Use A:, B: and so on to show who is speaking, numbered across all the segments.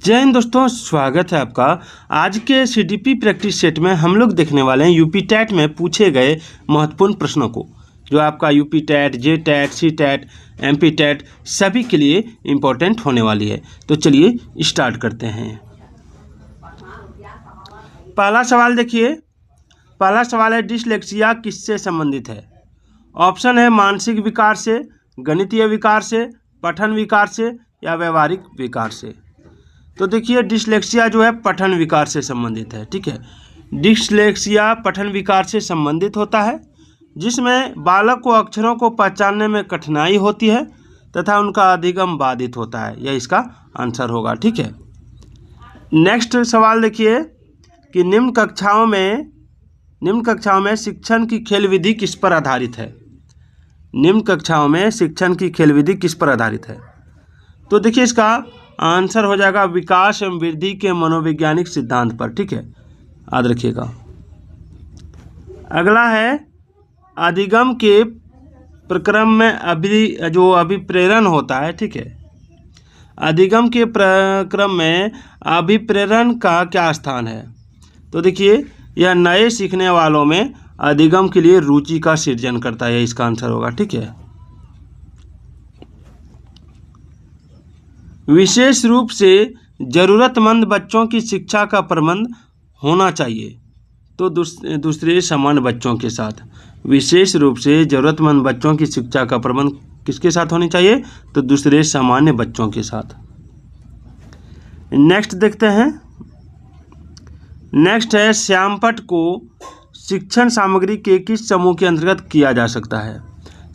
A: जय हिंद दोस्तों, स्वागत है आपका। आज के सीडीपी प्रैक्टिस सेट में हम लोग देखने वाले हैं यूपी टैट में पूछे गए महत्वपूर्ण प्रश्नों को, जो आपका यूपी टैट, जे टैट, सी टैट, एमपी टैट सभी के लिए इम्पोर्टेंट होने वाली है। तो चलिए स्टार्ट करते हैं। पहला सवाल देखिए। पहला सवाल है, डिसलेक्सिया किससे संबंधित है? ऑप्शन है मानसिक विकार से, गणितीय विकार से, पठन विकार से या व्यवहारिक विकार से। तो देखिए, डिसलेक्सिया जो है पठन विकार से संबंधित है। ठीक है, डिसलेक्सिया पठन विकार से संबंधित होता है, जिसमें बालक को अक्षरों को पहचानने में कठिनाई होती है तथा उनका अधिगम बाधित होता है। यह इसका आंसर होगा। ठीक है, नेक्स्ट सवाल देखिए कि निम्न कक्षाओं में शिक्षण की खेल विधि किस पर आधारित है? निम्न कक्षाओं में शिक्षण की खेल विधि किस पर आधारित है? तो देखिए, इसका आंसर हो जाएगा विकास एवं वृद्धि के मनोवैज्ञानिक सिद्धांत पर। ठीक है, याद रखिएगा। अगला है, अधिगम के प्रक्रम में अभिप्रेरण होता है। ठीक है, अधिगम के प्रक्रम में अभिप्रेरण का क्या स्थान है? तो देखिए, यह नए सीखने वालों में अधिगम के लिए रुचि का सृजन करता है। इसका आंसर होगा। ठीक है, विशेष रूप से ज़रूरतमंद बच्चों की शिक्षा का प्रबंध होना चाहिए तो दूसरे समान बच्चों के साथ। विशेष रूप से ज़रूरतमंद बच्चों की शिक्षा का प्रबंध किसके साथ होनी चाहिए? तो दूसरे सामान्य बच्चों के साथ। नेक्स्ट देखते हैं। नेक्स्ट है, श्यामपट्ट को शिक्षण सामग्री के किस समूह के अंतर्गत किया जा सकता है?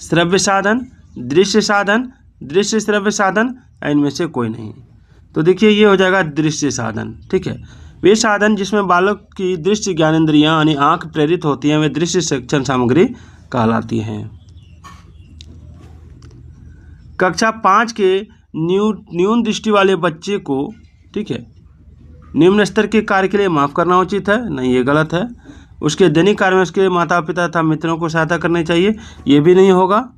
A: श्रव्य साधन, दृश्य साधन, दृश्य श्रव्य साधन, इनमें से कोई नहीं। तो देखिए, ये हो जाएगा दृश्य साधन। ठीक है, वे साधन जिसमें बालक की दृश्य ज्ञानेंद्रियां यानी आंख प्रेरित होती हैं, वे दृश्य शिक्षण सामग्री कहलाती हैं। कक्षा 5 के न्यून दृष्टि वाले बच्चे को, ठीक है, निम्न स्तर के कार्य के लिए माफ़ करना उचित है? नहीं, ये गलत है। उसके दैनिक कार्य में उसके माता पिता तथा मित्रों को सहायता करनी चाहिए? ये भी नहीं होगा।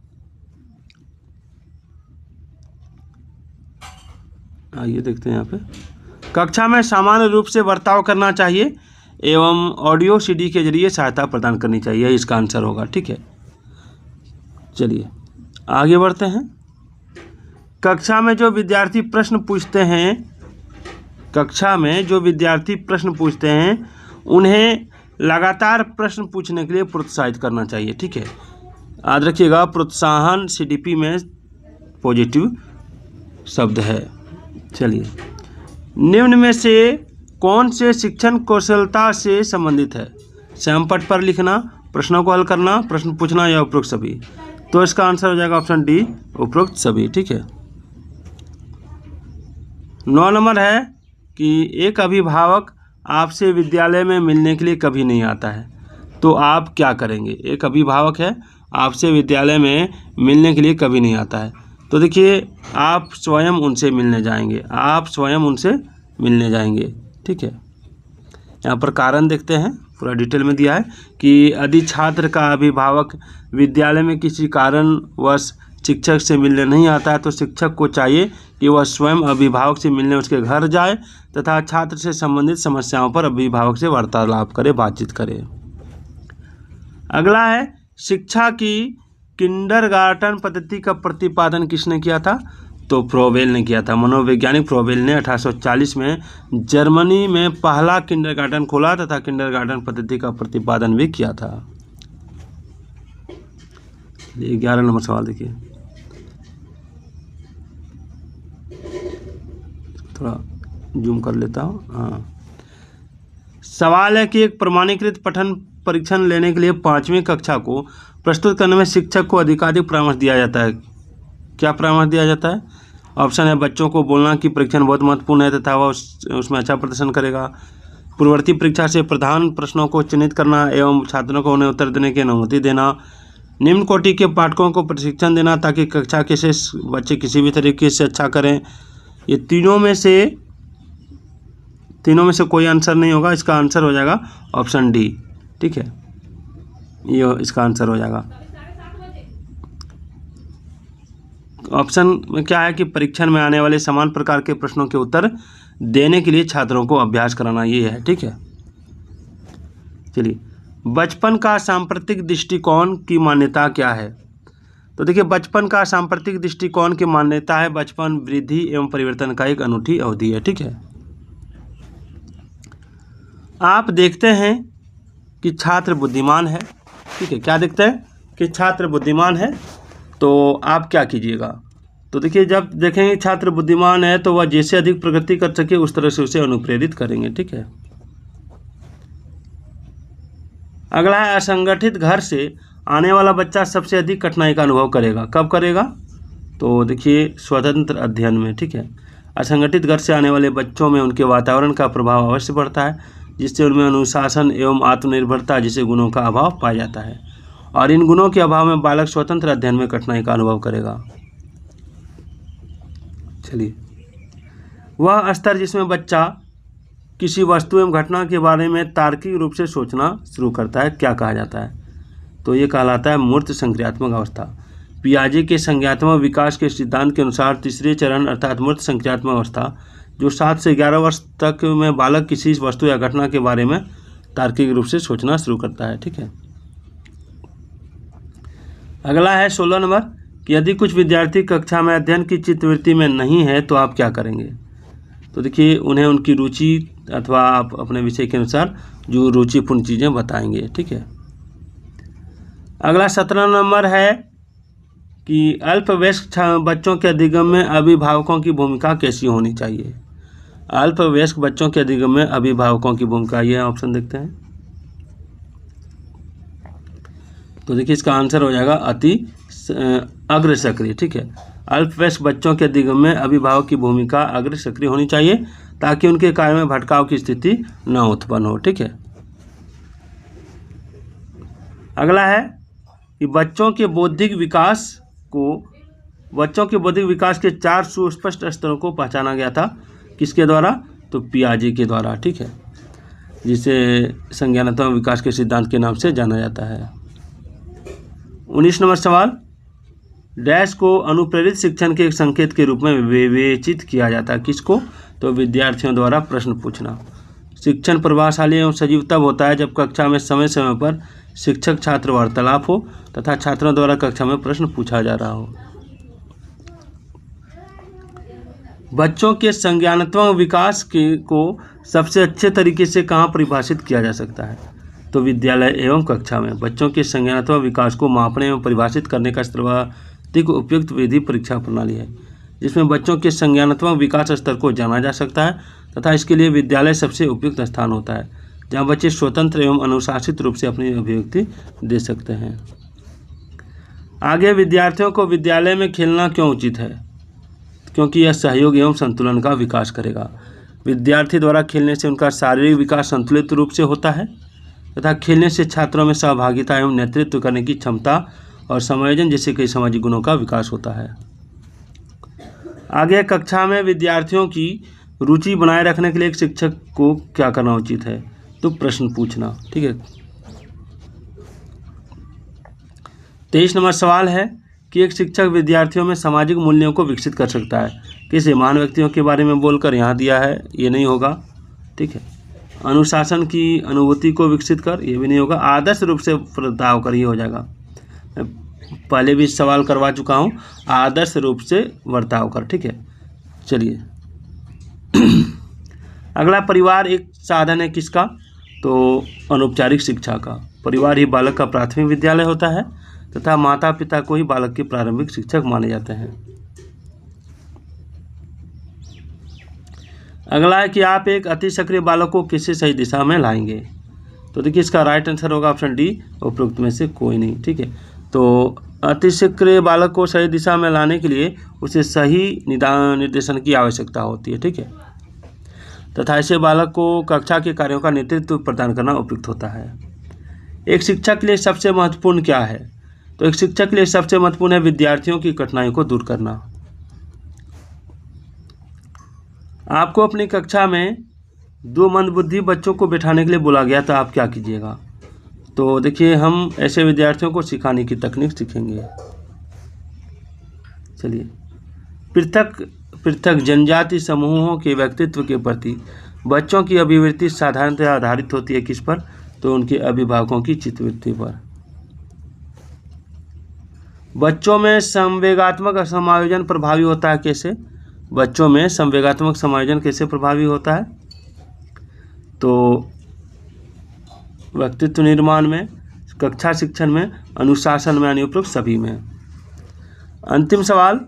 A: आइए देखते हैं यहाँ पे। कक्षा में सामान्य रूप से बर्ताव करना चाहिए एवं ऑडियो सीडी के जरिए सहायता प्रदान करनी चाहिए। इसका आंसर होगा। ठीक है, चलिए आगे बढ़ते हैं। कक्षा में जो विद्यार्थी प्रश्न पूछते हैं उन्हें लगातार प्रश्न पूछने के लिए प्रोत्साहित करना चाहिए। ठीक है, याद रखिएगा, प्रोत्साहन सीडीपी में पॉजिटिव शब्द है। चलिए, निम्न में से कौन से शिक्षण कौशलता से संबंधित है? श्यामपट्ट पर लिखना, प्रश्नों को हल करना, प्रश्न पूछना या उपरोक्त सभी। तो इसका आंसर हो जाएगा ऑप्शन डी, उपरोक्त सभी। ठीक है, 9 नंबर है कि एक अभिभावक आपसे विद्यालय में मिलने के लिए कभी नहीं आता है, तो आप क्या करेंगे? एक अभिभावक है, आपसे विद्यालय में मिलने के लिए कभी नहीं आता है, तो देखिए, आप स्वयं उनसे मिलने जाएंगे। ठीक है, यहाँ पर कारण देखते हैं, पूरा डिटेल में दिया है कि यदि छात्र का अभिभावक विद्यालय में किसी कारणवश शिक्षक से मिलने नहीं आता है तो शिक्षक को चाहिए कि वह स्वयं अभिभावक से मिलने उसके घर जाए तथा छात्र से संबंधित समस्याओं पर अभिभावक से वार्तालाप करे, बातचीत करे। अगला है, शिक्षा की किंडरगार्टन पद्धति का प्रतिपादन किसने किया था? तो फ्रोबेल ने किया था। मनोवैज्ञानिक फ्रोबेल ने 1840 में जर्मनी में पहला किंडरगार्टन खोला तथा किंडरगार्टन पद्धति का प्रतिपादन भी किया था। 11 नंबर सवाल देखिए, थोड़ा जूम कर लेता हूँ। हाँ, सवाल है कि एक प्रमाणीकृत पठन परीक्षण लेने के लिए 5वीं कक्षा को प्रस्तुत करने में शिक्षक को अधिकाधिक परामर्श दिया जाता है। क्या परामर्श दिया जाता है? ऑप्शन है, बच्चों को बोलना कि परीक्षण बहुत महत्वपूर्ण है तथा वह उसमें अच्छा प्रदर्शन करेगा। पूर्ववर्ती परीक्षा से प्रधान प्रश्नों को चिन्हित करना एवं छात्रों को उन्हें उत्तर देने की अनुमति देना। निम्न कोटि के पाठकों को प्रशिक्षण देना ताकि कक्षा के शेष बच्चे किसी भी तरीके से अच्छा करें। ये तीनों में से कोई आंसर नहीं होगा। इसका आंसर हो जाएगा ऑप्शन डी। ठीक है, ये इसका आंसर हो जाएगा। ऑप्शन में क्या है कि परीक्षण में आने वाले समान प्रकार के प्रश्नों के उत्तर देने के लिए छात्रों को अभ्यास कराना, ये है। ठीक है, चलिए, बचपन का सांप्रतिक दृष्टिकोण की मान्यता क्या है? तो देखिए, बचपन का सांप्रतिक दृष्टिकोण की मान्यता है बचपन वृद्धि एवं परिवर्तन का एक अनूठी अवधि है। ठीक है, आप देखते हैं कि छात्र बुद्धिमान है। ठीक है, क्या देखते हैं कि छात्र बुद्धिमान है, तो आप क्या कीजिएगा? तो देखिए, जब देखेंगे छात्र बुद्धिमान है तो वह जैसे अधिक प्रगति कर सके उस तरह से उसे अनुप्रेरित करेंगे। ठीक है, अगला है, असंगठित घर से आने वाला बच्चा सबसे अधिक कठिनाई का अनुभव करेगा। कब करेगा? तो देखिए, स्वतंत्र अध्ययन में। ठीक है, असंगठित घर से आने वाले बच्चों में उनके वातावरण का प्रभाव अवश्य पड़ता है, जिससे उनमें अनुशासन एवं आत्मनिर्भरता जैसे गुणों का अभाव पाया जाता है, और इन गुणों के अभाव में बालक स्वतंत्र अध्ययन में कठिनाई का अनुभव करेगा। चलिए, वह स्तर जिसमें बच्चा किसी वस्तु एवं घटना के बारे में तार्किक रूप से सोचना शुरू करता है, क्या कहा जाता है? तो ये कहलाता है मूर्त संक्रियात्मक अवस्था। पियाजे के संज्ञात्मक विकास के सिद्धांत के अनुसार तीसरे चरण अर्थात मूर्त संक्रियात्मक अवस्था, जो 7 से 11 वर्ष तक में बालक किसी वस्तु या घटना के बारे में तार्किक रूप से सोचना शुरू करता है। ठीक है, अगला है 16 नंबर कि यदि कुछ विद्यार्थी कक्षा में अध्ययन की चित्तवृत्ति में नहीं है तो आप क्या करेंगे? तो देखिए, उन्हें उनकी रुचि अथवा आप अपने विषय के अनुसार जो रुचिपूर्ण चीज़ें बताएंगे। ठीक है, अगला 17 नंबर है कि अल्पवयस्क बच्चों के अधिगम में अभिभावकों की भूमिका कैसी होनी चाहिए? अल्पवयस्क बच्चों के अधिगम में अभिभावकों की भूमिका, ये ऑप्शन देखते हैं। तो देखिए, इसका आंसर हो जाएगा अति अग्र सक्रिय। ठीक है, अल्पवयस्क बच्चों के अधिगम में अभिभावक की भूमिका अग्र सक्रिय होनी चाहिए, ताकि उनके कार्य में भटकाव की स्थिति न उत्पन्न हो। ठीक है, अगला है कि बच्चों के बौद्धिक विकास के 4 सुस्पष्ट स्तरों को पहचाना गया था। किसके द्वारा? तो पियाजे के द्वारा। ठीक है, जिसे संज्ञानात्मक विकास के सिद्धांत के नाम से जाना जाता है। 19 नंबर सवाल, डैश को अनुप्रेरित शिक्षण के एक संकेत के रूप में विवेचित किया जाता है। किसको? तो विद्यार्थियों द्वारा प्रश्न पूछना। शिक्षण प्रभावशाली एवं सजीव तब होता है जब कक्षा में समय समय पर शिक्षक छात्र वार्तालाप हो तथा छात्रों द्वारा कक्षा में प्रश्न पूछा जा रहा हो। बच्चों के संज्ञानात्मक विकास को सबसे अच्छे तरीके से कहाँ परिभाषित किया जा सकता है? तो विद्यालय एवं कक्षा में। बच्चों के संज्ञानात्मक विकास को मापने एवं परिभाषित करने का सर्वाधिक उपयुक्त विधि परीक्षा प्रणाली है, जिसमें बच्चों के संज्ञानात्मक विकास स्तर को जाना जा सकता है तथा इसके लिए विद्यालय सबसे उपयुक्त स्थान होता है, जहाँ बच्चे स्वतंत्र एवं अनुशासित रूप से अपनी अभिव्यक्ति दे सकते हैं। आगे, विद्यार्थियों को विद्यालय में खेलना क्यों उचित है? क्योंकि यह सहयोग एवं संतुलन का विकास करेगा। विद्यार्थी द्वारा खेलने से उनका शारीरिक विकास संतुलित रूप से होता है तथा खेलने से छात्रों में सहभागिता एवं नेतृत्व करने की क्षमता और समायोजन जैसे कई सामाजिक गुणों का विकास होता है। आगे, कक्षा में विद्यार्थियों की रुचि बनाए रखने के लिए एक शिक्षक को क्या करना उचित है? तो प्रश्न पूछना। ठीक है, 23 नंबर सवाल है कि एक शिक्षक विद्यार्थियों में सामाजिक मूल्यों को विकसित कर सकता है। किसी महान व्यक्तियों के बारे में बोलकर, यहाँ दिया है, ये नहीं होगा। ठीक है, अनुशासन की अनुभूति को विकसित कर, ये भी नहीं होगा। आदर्श रूप से बर्ताव कर, ये हो जाएगा। मैं पहले भी सवाल करवा चुका हूँ, आदर्श रूप से बर्ताव कर। ठीक है, चलिए अगला, परिवार एक साधन है किसका? तो अनौपचारिक शिक्षा का। परिवार ही बालक का प्राथमिक विद्यालय होता है तथा माता पिता को ही बालक के प्रारंभिक शिक्षक माने जाते हैं। अगला है कि आप एक अति सक्रिय बालक को किसी सही दिशा में लाएंगे? तो देखिए, इसका राइट आंसर होगा ऑप्शन डी, उपरोक्त में से कोई नहीं। ठीक है, तो अति सक्रिय बालक को सही दिशा में लाने के लिए उसे सही निर्देशन की आवश्यकता होती है। ठीक है, तथा ऐसे बालक को कक्षा के कार्यों का नेतृत्व प्रदान करना उपयुक्त होता है। एक शिक्षक के लिए सबसे महत्वपूर्ण क्या है? तो एक शिक्षक के लिए सबसे महत्वपूर्ण है विद्यार्थियों की कठिनाइयों को दूर करना। आपको अपनी कक्षा में 2 मंदबुद्धि बच्चों को बैठाने के लिए बोला गया, तो आप क्या कीजिएगा? तो देखिए, हम ऐसे विद्यार्थियों को सिखाने की तकनीक सीखेंगे। चलिए, पृथक जनजाति समूहों के व्यक्तित्व के प्रति बच्चों की अभिवृत्ति साधारणतः आधारित होती है किस पर? तो उनके अभिभावकों की चित्तवृत्ति पर। बच्चों में संवेगात्मक समायोजन प्रभावी होता है कैसे? बच्चों में संवेगात्मक समायोजन कैसे प्रभावी होता है? तो व्यक्तित्व निर्माण में, कक्षा शिक्षण में, अनुशासन में, यानी उपरोक्त सभी में। अंतिम सवाल,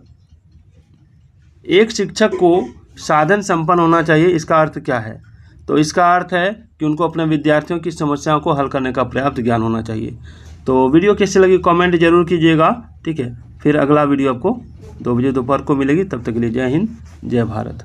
A: एक शिक्षक को साधन संपन्न होना चाहिए, इसका अर्थ क्या है? तो इसका अर्थ है कि उनको अपने विद्यार्थियों की समस्याओं को हल करने का पर्याप्त ज्ञान होना चाहिए। तो वीडियो कैसी लगी कमेंट जरूर कीजिएगा, ठीक है। फिर अगला वीडियो आपको 2 बजे दोपहर को मिलेगी। तब तक के लिए जय हिंद, जय भारत।